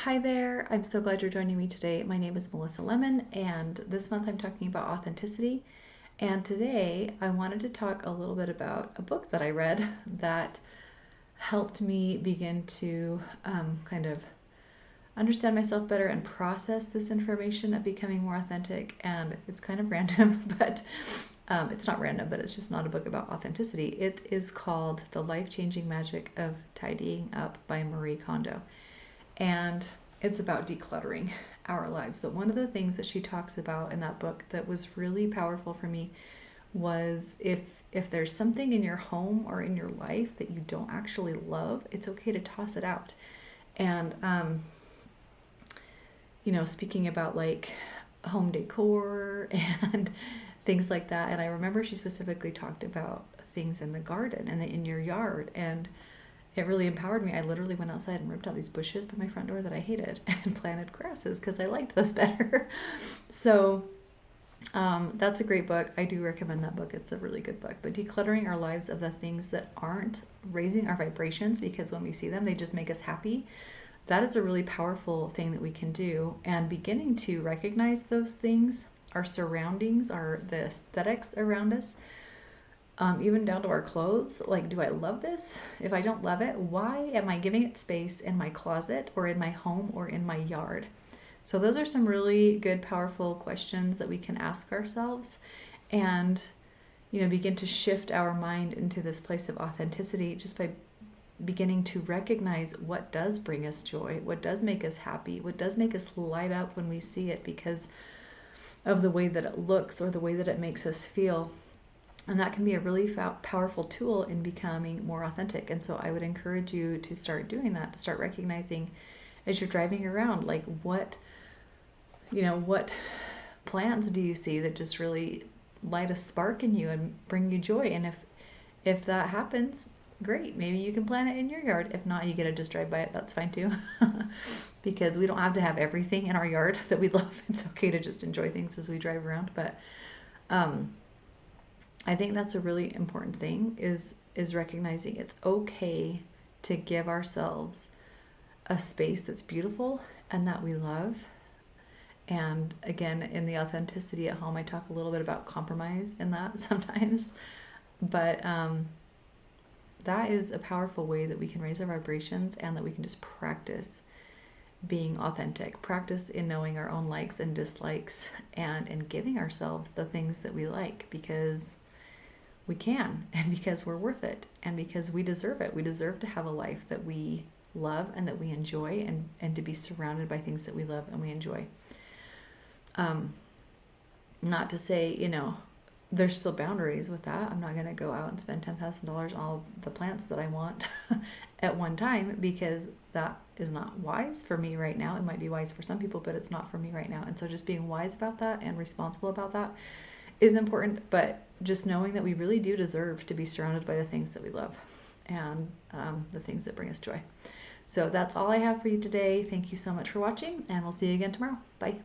Hi there, I'm so glad you're joining me today. My name is Melissa Lemon, and this month I'm talking about authenticity. And today I wanted to talk a little bit about a book that I read that helped me begin to kind of understand myself better and process this information of becoming more authentic. And it's kind of random, but it's not random, but it's just not a book about authenticity. It is called The Life-Changing Magic of Tidying Up by Marie Kondo. And it's about decluttering our lives. But one of the things that she talks about in that book that was really powerful for me was if there's something in your home or in your life that you don't actually love, it's okay to toss it out. And speaking about like home decor and things like that. And I remember she specifically talked about things in the garden and in your yard, and it really empowered me. I literally went outside and ripped out these bushes by my front door that I hated and planted grasses because I liked those better. So that's a great book. I do recommend that book. It's a really good book. But decluttering our lives of the things that aren't raising our vibrations, because when we see them, they just make us happy. That is a really powerful thing that we can do. And beginning to recognize those things, our surroundings, the aesthetics around us, even down to our clothes. Like, do I love this? If I don't love it, why am I giving it space in my closet or in my home or in my yard? So those are some really good, powerful questions that we can ask ourselves, and begin to shift our mind into this place of authenticity just by beginning to recognize what does bring us joy, what does make us happy, what does make us light up when we see it because of the way that it looks or the way that it makes us feel. And that can be a really powerful tool in becoming more authentic. And so I would encourage you to start doing that, to start recognizing as you're driving around, like what plants do you see that just really light a spark in you and bring you joy? And if that happens, great. Maybe you can plant it in your yard. If not, you get to just drive by it. That's fine too. Because we don't have to have everything in our yard that we love. It's okay to just enjoy things as we drive around. But I think that's a really important thing is recognizing it's okay to give ourselves a space that's beautiful and that we love. And again, in the authenticity at home, I talk a little bit about compromise in that sometimes. But that is a powerful way that we can raise our vibrations and that we can just practice being authentic, practice in knowing our own likes and dislikes, and in giving ourselves the things that we like, because we can, and because we're worth it, and because we deserve it. We deserve to have a life that we love and that we enjoy, and to be surrounded by things that we love and we enjoy. Not to say, there's still boundaries with that. I'm not going to go out and spend $10,000 on all the plants that I want at one time, because that is not wise for me right now. It might be wise for some people, but it's not for me right now. And so just being wise about that and responsible about that is important, but just knowing that we really do deserve to be surrounded by the things that we love and the things that bring us joy. So that's all I have for you today. Thank you so much for watching, and we'll see you again tomorrow. Bye.